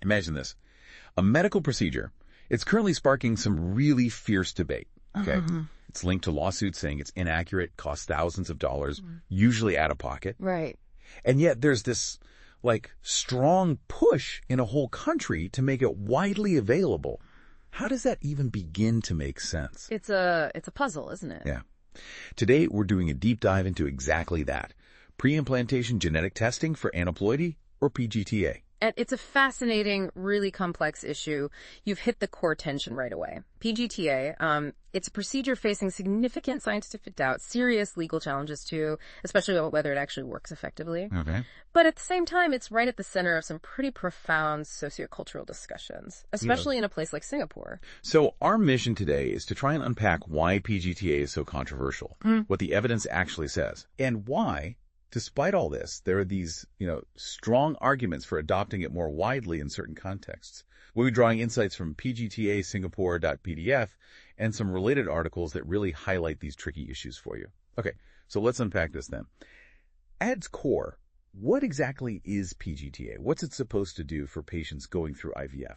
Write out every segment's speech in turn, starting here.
Imagine this. A medical procedure. It's currently sparking some really fierce debate. Okay. It's linked to lawsuits saying it's inaccurate, costs thousands of dollars, usually out of pocket. Right. And yet there's this, strong push in a whole country to make it widely available. How does that even begin to make sense? It's a puzzle, isn't it? Yeah. Today, we're doing a deep dive into exactly that. Pre-implantation genetic testing for aneuploidy or PGT-A. And it's a fascinating, really complex issue. You've hit the core tension right away. PGT-A, it's a procedure facing significant scientific doubt, serious legal challenges too, especially about whether it actually works effectively. Okay. But at the same time, it's right at the center of some pretty profound sociocultural discussions, especially in a place like Singapore. So our mission today is to try and unpack why PGT-A is so controversial, what the evidence actually says, and why, despite all this, there are these, strong arguments for adopting it more widely in certain contexts. We'll be drawing insights from PGT-A Singapore.pdf and some related articles that really highlight these tricky issues for you. Okay, so let's unpack this then. At its core, what exactly is PGT-A? What's it supposed to do for patients going through IVF?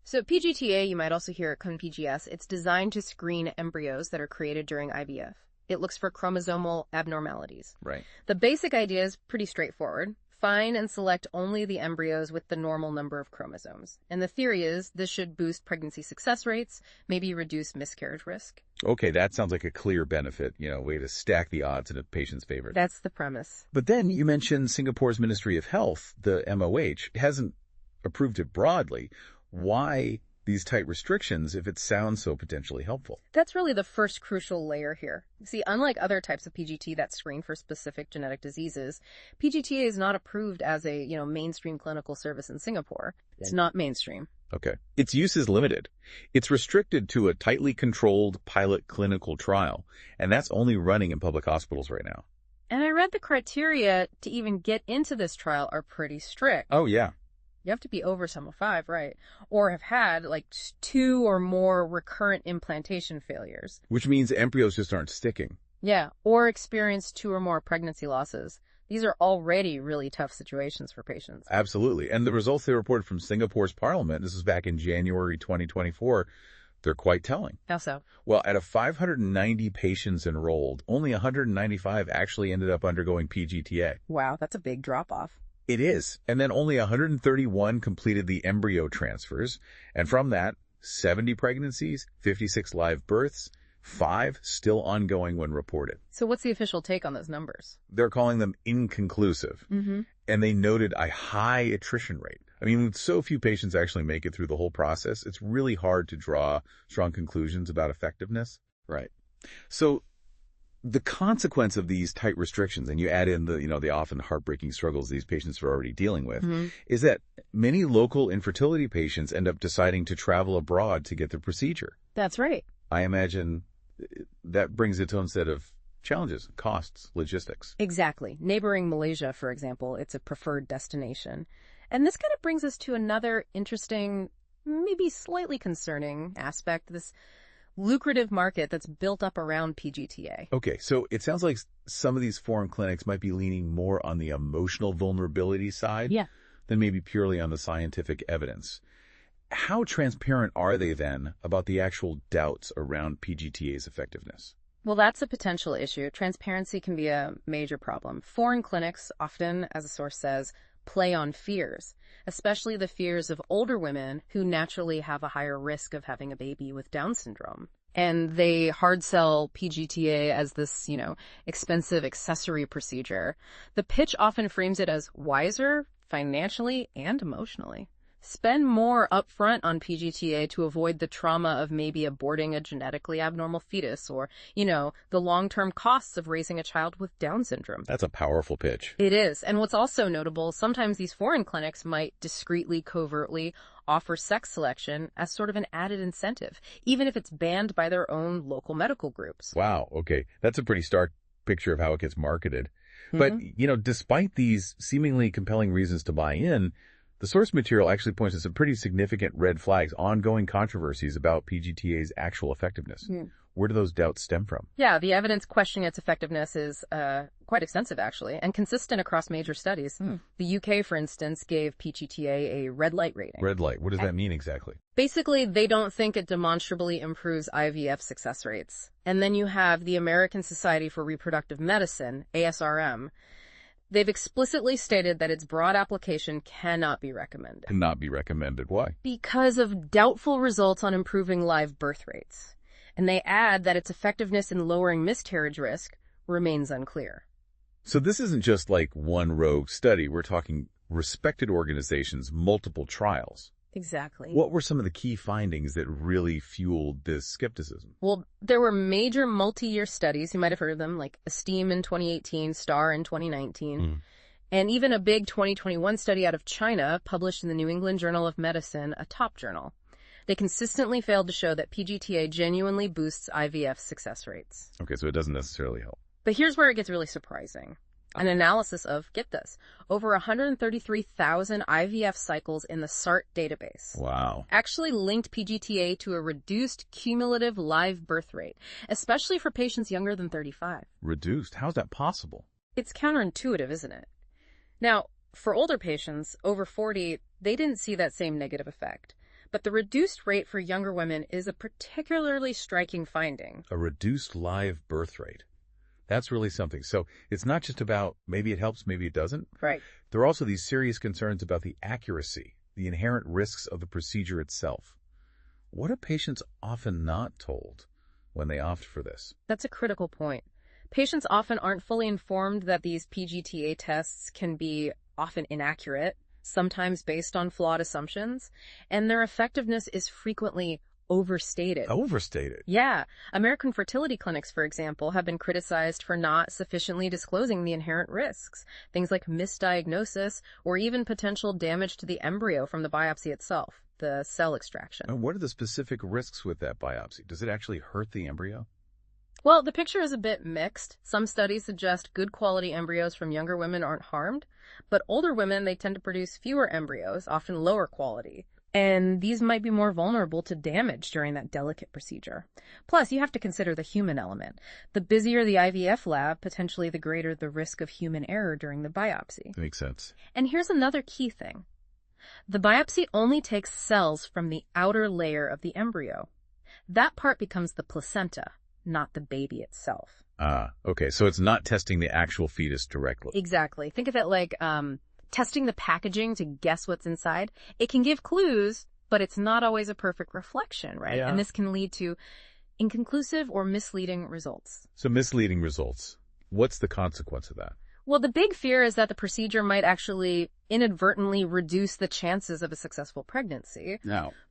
So PGT-A, you might also hear it called PGS, it's designed to screen embryos that are created during IVF. It looks for chromosomal abnormalities. Right. The basic idea is pretty straightforward. Find and select only the embryos with the normal number of chromosomes. And the theory is this should boost pregnancy success rates, maybe reduce miscarriage risk. Okay, that sounds like a clear benefit, way to stack the odds in a patient's favor. That's the premise. But then you mentioned Singapore's Ministry of Health, the MOH, hasn't approved it broadly. Why these tight restrictions if it sounds so potentially helpful? That's really the first crucial layer here. See, unlike other types of PGT that screen for specific genetic diseases, PGT-A is not approved as a, mainstream clinical service in Singapore. It's not mainstream. Okay. Its use is limited. It's restricted to a tightly controlled pilot clinical trial, and that's only running in public hospitals right now. And I read the criteria to even get into this trial are pretty strict. Oh, yeah. You have to be over sum of 5, right? Or have had 2 or more recurrent implantation failures. Which means embryos just aren't sticking. Yeah, or experience 2 or more pregnancy losses. These are already really tough situations for patients. Absolutely. And the results they reported from Singapore's parliament, this was back in January 2024, they're quite telling. How so? Well, out of 590 patients enrolled, only 195 actually ended up undergoing PGT-A. Wow, that's a big drop-off. It is. And then only 131 completed the embryo transfers. And from that, 70 pregnancies, 56 live births, 5 still ongoing when reported. So what's the official take on those numbers? They're calling them inconclusive. And they noted a high attrition rate. I mean, with so few patients actually make it through the whole process, it's really hard to draw strong conclusions about effectiveness. Right. So the consequence of these tight restrictions, and you add in the often heartbreaking struggles these patients are already dealing with, is that many local infertility patients end up deciding to travel abroad to get the procedure. That's right. I imagine that brings its own set of challenges, costs, logistics. Exactly. Neighboring Malaysia, for example, it's a preferred destination. And this kind of brings us to another interesting, maybe slightly concerning aspect, this lucrative market that's built up around PGT-A. Okay, so it sounds like some of these foreign clinics might be leaning more on the emotional vulnerability side than maybe purely on the scientific evidence. How transparent are they then about the actual doubts around PGT-A's effectiveness? Well, that's a potential issue. Transparency can be a major problem. Foreign clinics often, as a source says, play on fears, especially the fears of older women who naturally have a higher risk of having a baby with Down syndrome. And they hard sell PGT-A as this, expensive accessory procedure. The pitch often frames it as wiser financially and emotionally. Spend more upfront on PGT-A to avoid the trauma of maybe aborting a genetically abnormal fetus or, the long-term costs of raising a child with Down syndrome. That's a powerful pitch. It is. And what's also notable, sometimes these foreign clinics might discreetly, covertly offer sex selection as sort of an added incentive, even if it's banned by their own local medical groups. Wow. Okay. That's a pretty stark picture of how it gets marketed. But, despite these seemingly compelling reasons to buy in, the source material actually points to some pretty significant red flags, ongoing controversies about PGT-A's actual effectiveness. Where do those doubts stem from? Yeah, the evidence questioning its effectiveness is quite extensive, actually, and consistent across major studies. The UK, for instance, gave PGT-A a red light rating. Red light. What does that mean exactly? Basically, they don't think it demonstrably improves IVF success rates. And then you have the American Society for Reproductive Medicine, ASRM. They've explicitly stated that its broad application cannot be recommended. Cannot be recommended. Why? Because of doubtful results on improving live birth rates. And they add that its effectiveness in lowering miscarriage risk remains unclear. So this isn't just like one rogue study. We're talking respected organizations, multiple trials. Exactly. What were some of the key findings that really fueled this skepticism? Well, there were major multi-year studies, you might have heard of them, like ESTEEM in 2018, STAR in 2019, and even a big 2021 study out of China published in the New England Journal of Medicine, a top journal. They consistently failed to show that PGT-A genuinely boosts IVF success rates. Okay, so it doesn't necessarily help. But here's where it gets really surprising. An analysis of, get this, over 133,000 IVF cycles in the SART database. Wow. Actually linked PGT-A to a reduced cumulative live birth rate, especially for patients younger than 35. Reduced? How's that possible? It's counterintuitive, isn't it? Now, for older patients, over 40, they didn't see that same negative effect. But the reduced rate for younger women is a particularly striking finding. A reduced live birth rate. That's really something. So it's not just about maybe it helps, maybe it doesn't. Right. There are also these serious concerns about the accuracy, the inherent risks of the procedure itself. What are patients often not told when they opt for this? That's a critical point. Patients often aren't fully informed that these PGT-A tests can be often inaccurate, sometimes based on flawed assumptions, and their effectiveness is frequently overstated. Overstated? Yeah. American fertility clinics, for example, have been criticized for not sufficiently disclosing the inherent risks, things like misdiagnosis or even potential damage to the embryo from the biopsy itself, the cell extraction. And what are the specific risks with that biopsy? Does it actually hurt the embryo? Well, the picture is a bit mixed. Some studies suggest good quality embryos from younger women aren't harmed, but older women, they tend to produce fewer embryos, often lower quality. And these might be more vulnerable to damage during that delicate procedure. Plus, you have to consider the human element. The busier the IVF lab, potentially the greater the risk of human error during the biopsy. Makes sense. And here's another key thing. The biopsy only takes cells from the outer layer of the embryo. That part becomes the placenta, not the baby itself. Okay. So it's not testing the actual fetus directly. Exactly. Think of it like testing the packaging to guess what's inside. It can give clues, but it's not always a perfect reflection, right? Yeah. And this can lead to inconclusive or misleading results. So misleading results. What's the consequence of that? Well, the big fear is that the procedure might actually inadvertently reduce the chances of a successful pregnancy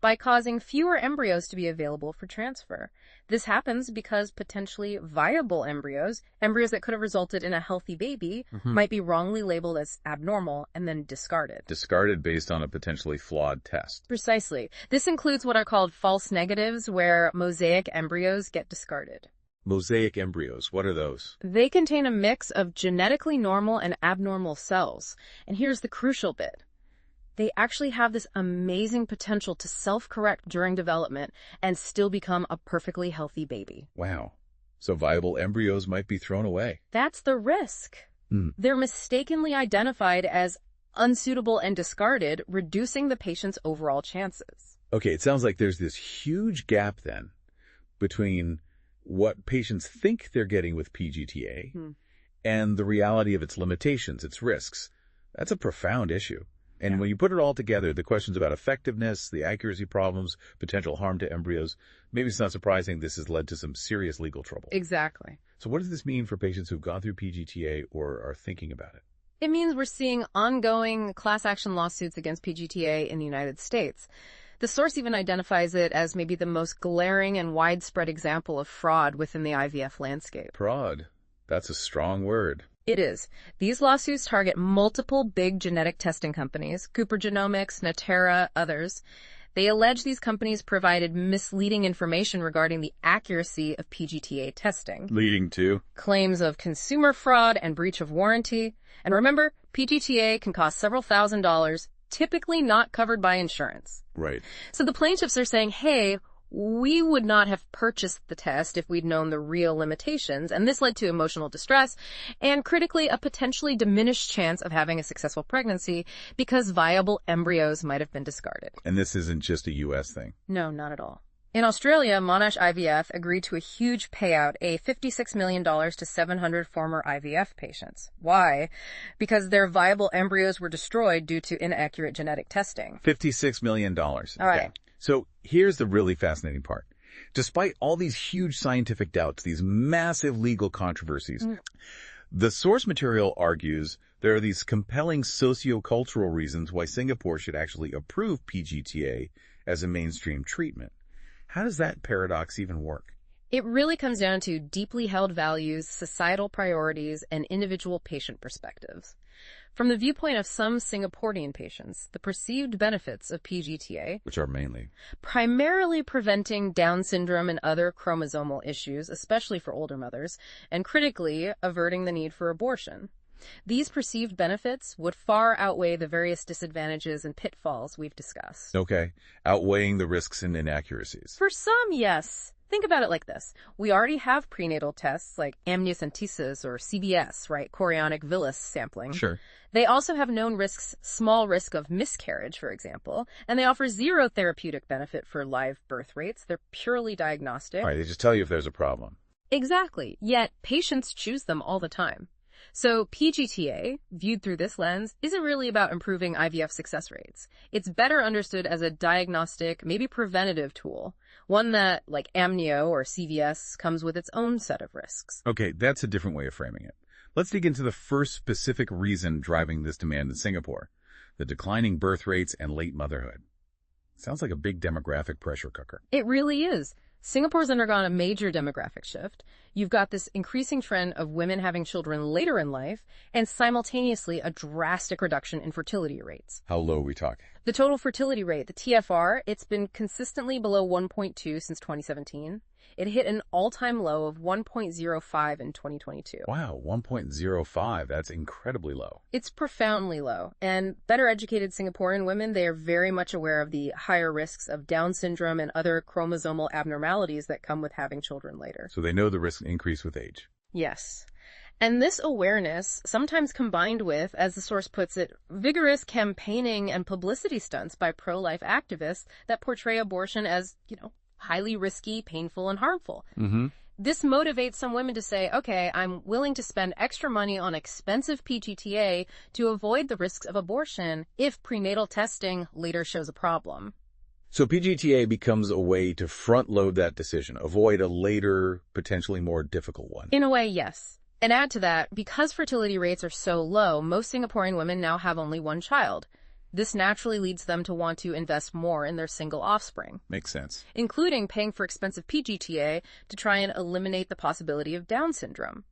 by causing fewer embryos to be available for transfer. This happens because potentially viable embryos that could have resulted in a healthy baby, might be wrongly labeled as abnormal and then discarded. Discarded based on a potentially flawed test. Precisely. This includes what are called false negatives, where mosaic embryos get discarded. Mosaic embryos, what are those? They contain a mix of genetically normal and abnormal cells. And here's the crucial bit. They actually have this amazing potential to self-correct during development and still become a perfectly healthy baby. Wow. So viable embryos might be thrown away. That's the risk. They're mistakenly identified as unsuitable and discarded, reducing the patient's overall chances. Okay, it sounds like there's this huge gap then between what patients think they're getting with PGT-A and the reality of its limitations, its risks. That's a profound issue. And when you put it all together, the questions about effectiveness, the accuracy problems, potential harm to embryos, maybe it's not surprising this has led to some serious legal trouble. Exactly. So what does this mean for patients who've gone through PGT-A or are thinking about it? It means we're seeing ongoing class action lawsuits against PGT-A in the United States. The source even identifies it as maybe the most glaring and widespread example of fraud within the IVF landscape. Fraud. That's a strong word. It is. These lawsuits target multiple big genetic testing companies, Cooper Genomics, Natera, others. They allege these companies provided misleading information regarding the accuracy of PGT-A testing, Leading to? claims of consumer fraud and breach of warranty. And remember, PGT-A can cost several $1,000s, typically not covered by insurance. Right. So the plaintiffs are saying, hey, We would not have purchased the test if we'd known the real limitations, and this led to emotional distress and, critically, a potentially diminished chance of having a successful pregnancy because viable embryos might have been discarded. And this isn't just a U.S. thing. No, not at all. In Australia, Monash IVF agreed to a huge payout, a $56 million to 700 former IVF patients. Why? Because their viable embryos were destroyed due to inaccurate genetic testing. $56 million. All right. Okay. So here's the really fascinating part. Despite all these huge scientific doubts, these massive legal controversies, the source material argues there are these compelling sociocultural reasons why Singapore should actually approve PGT-A as a mainstream treatment. How does that paradox even work? It really comes down to deeply held values, societal priorities, and individual patient perspectives. From the viewpoint of some Singaporean patients, the perceived benefits of PGT-A, Which are mainly primarily preventing Down syndrome and other chromosomal issues, especially for older mothers, and critically, averting the need for abortion. These perceived benefits would far outweigh the various disadvantages and pitfalls we've discussed. Okay, outweighing the risks and inaccuracies. For some, yes. Think about it like this. We already have prenatal tests like amniocentesis or CVS, right? Chorionic villus sampling. Sure. They also have known risks, small risk of miscarriage, for example, and they offer zero therapeutic benefit for live birth rates. They're purely diagnostic. All right, they just tell you if there's a problem. Exactly. Yet patients choose them all the time. So PGT-A, viewed through this lens, isn't really about improving IVF success rates. It's better understood as a diagnostic, maybe preventative tool, one that, like amnio or CVS, comes with its own set of risks. Okay, that's a different way of framing it. Let's dig into the first specific reason driving this demand in Singapore, the declining birth rates and late motherhood. Sounds like a big demographic pressure cooker. It really is. Singapore's undergone a major demographic shift. You've got this increasing trend of women having children later in life and simultaneously a drastic reduction in fertility rates. How low are we talking? The total fertility rate, the TFR, it's been consistently below 1.2 since 2017. It hit an all-time low of 1.05 in 2022. Wow, 1.05. That's incredibly low. It's profoundly low. And better educated Singaporean women, they are very much aware of the higher risks of Down syndrome and other chromosomal abnormalities that come with having children later. So they know the risks increase with age. Yes. And this awareness, sometimes combined with, as the source puts it, vigorous campaigning and publicity stunts by pro-life activists that portray abortion as, highly risky, painful, and harmful. This motivates some women to say, okay, I'm willing to spend extra money on expensive PGT-A to avoid the risks of abortion if prenatal testing later shows a problem. So PGT-A becomes a way to front-load that decision, avoid a later, potentially more difficult one. In a way, yes. And add to that, because fertility rates are so low, most Singaporean women now have only one child. This naturally leads them to want to invest more in their single offspring. Makes sense. Including paying for expensive PGT-A to try and eliminate the possibility of Down syndrome.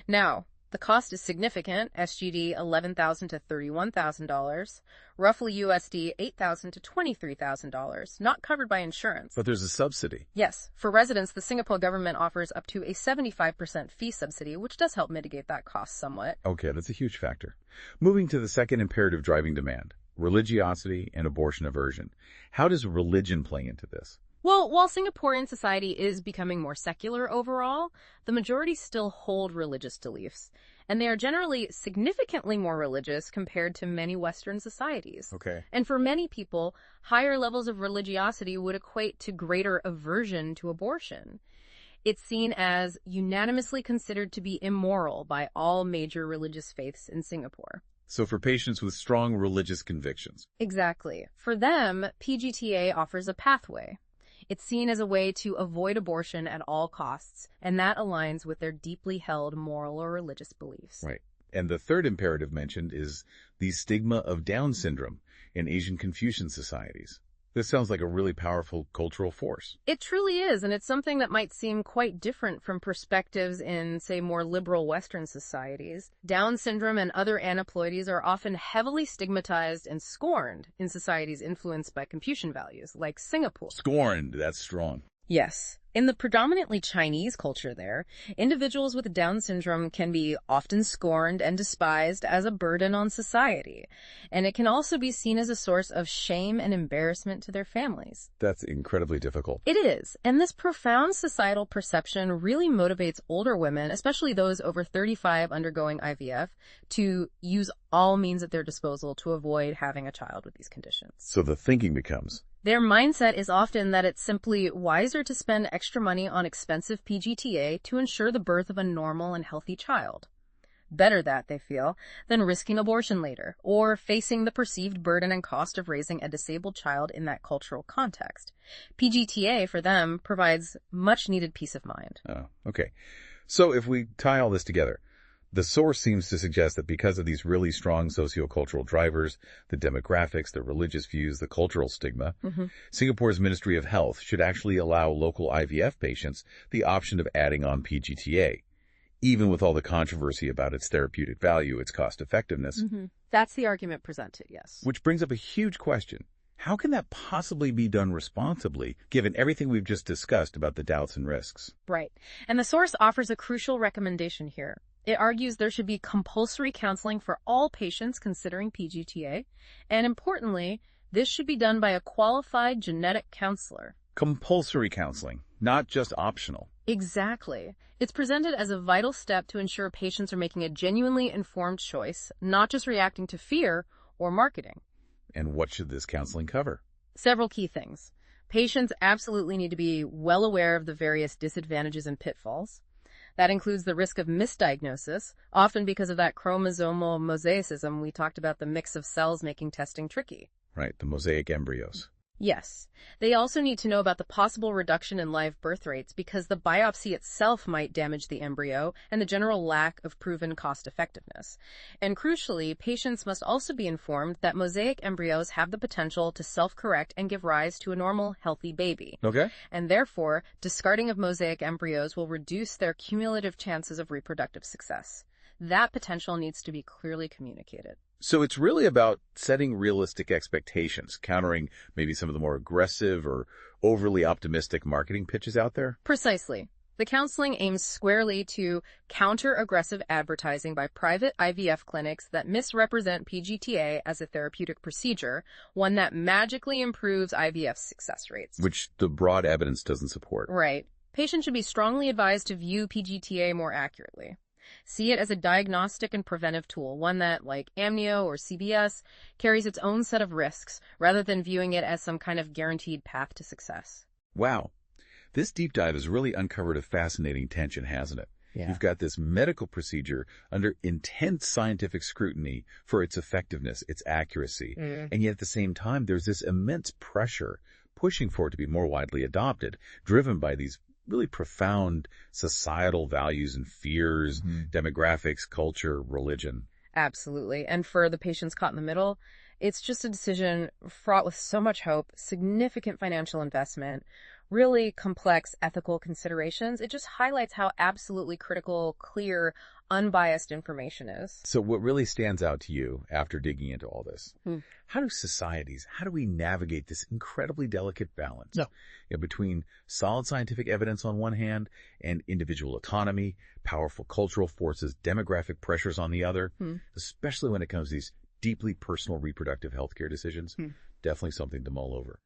Now, the cost is significant, SGD $11,000 to $31,000, roughly USD $8,000 to $23,000, not covered by insurance. But there's a subsidy. Yes. For residents, the Singapore government offers up to a 75% fee subsidy, which does help mitigate that cost somewhat. Okay, that's a huge factor. Moving to the second imperative driving demand, religiosity and abortion aversion. How does religion play into this? Well, while Singaporean society is becoming more secular overall, the majority still hold religious beliefs, and they are generally significantly more religious compared to many Western societies. Okay. And for many people, higher levels of religiosity would equate to greater aversion to abortion. It's seen as unanimously considered to be immoral by all major religious faiths in Singapore. So for patients with strong religious convictions. Exactly. For them, PGT-A offers a pathway. It's seen as a way to avoid abortion at all costs, and that aligns with their deeply held moral or religious beliefs. Right. And the third imperative mentioned is the stigma of Down syndrome in Asian Confucian societies. This sounds like a really powerful cultural force. It truly is, and it's something that might seem quite different from perspectives in, say, more liberal Western societies. Down syndrome and other aneuploidies are often heavily stigmatized and scorned in societies influenced by Confucian values, like Singapore. Scorned, that's strong. Yes. In the predominantly Chinese culture there, individuals with Down syndrome can be often scorned and despised as a burden on society, and it can also be seen as a source of shame and embarrassment to their families. That's incredibly difficult. It is, and this profound societal perception really motivates older women, especially those over 35 undergoing IVF, to use all means at their disposal to avoid having a child with these conditions. So the thinking becomes, their mindset is often that it's simply wiser to spend extra money on expensive PGT-A to ensure the birth of a normal and healthy child. Better that, they feel, than risking abortion later, or facing the perceived burden and cost of raising a disabled child in that cultural context. PGT-A, for them, provides much-needed peace of mind. oh, okay. So if we tie all this together, the source seems to suggest that because of these really strong sociocultural drivers, the demographics, the religious views, the cultural stigma, Singapore's Ministry of Health should actually allow local IVF patients the option of adding on PGT-A, even with all the controversy about its therapeutic value, its cost-effectiveness. That's the argument presented, yes. Which brings up a huge question. How can that possibly be done responsibly, given everything we've just discussed about the doubts and risks? Right. And the source offers a crucial recommendation here. It argues there should be compulsory counseling for all patients considering PGT-A, and importantly, this should be done by a qualified genetic counselor. Compulsory counseling, not just optional. Exactly. It's presented as a vital step to ensure patients are making a genuinely informed choice, not just reacting to fear or marketing. And what should this counseling cover? Several key things. Patients absolutely need to be well aware of the various disadvantages and pitfalls. That includes the risk of misdiagnosis, often because of that chromosomal mosaicism we talked about, the mix of cells making testing tricky. Right, the mosaic embryos. Yes. They also need to know about the possible reduction in live birth rates because the biopsy itself might damage the embryo and the general lack of proven cost-effectiveness. And crucially, patients must also be informed that mosaic embryos have the potential to self-correct and give rise to a normal, healthy baby. Okay. And therefore, discarding of mosaic embryos will reduce their cumulative chances of reproductive success. That potential needs to be clearly communicated. So it's really about setting realistic expectations, countering maybe some of the more aggressive or overly optimistic marketing pitches out there? Precisely. The counseling aims squarely to counter aggressive advertising by private IVF clinics that misrepresent PGT-A as a therapeutic procedure, one that magically improves IVF success rates. Which the broad evidence doesn't support. Right. Patients should be strongly advised to view PGT-A more accurately. See it as a diagnostic and preventive tool, one that, like amnio or CBS, carries its own set of risks, rather than viewing it as some kind of guaranteed path to success. Wow. This deep dive has really uncovered a fascinating tension, hasn't it? Yeah. You've got this medical procedure under intense scientific scrutiny for its effectiveness, its accuracy, and yet at the same time, there's this immense pressure pushing for it to be more widely adopted, driven by these really profound societal values and fears, demographics, culture, religion. Absolutely. And for the patients caught in the middle, it's just a decision fraught with so much hope, significant financial investment, really complex ethical considerations. It just highlights how absolutely critical, clear, unbiased information is. So what really stands out to you after digging into all this? How do we navigate this incredibly delicate balance between solid scientific evidence on one hand and individual autonomy, powerful cultural forces, demographic pressures on the other, especially when it comes to these deeply personal reproductive healthcare decisions? Definitely something to mull over.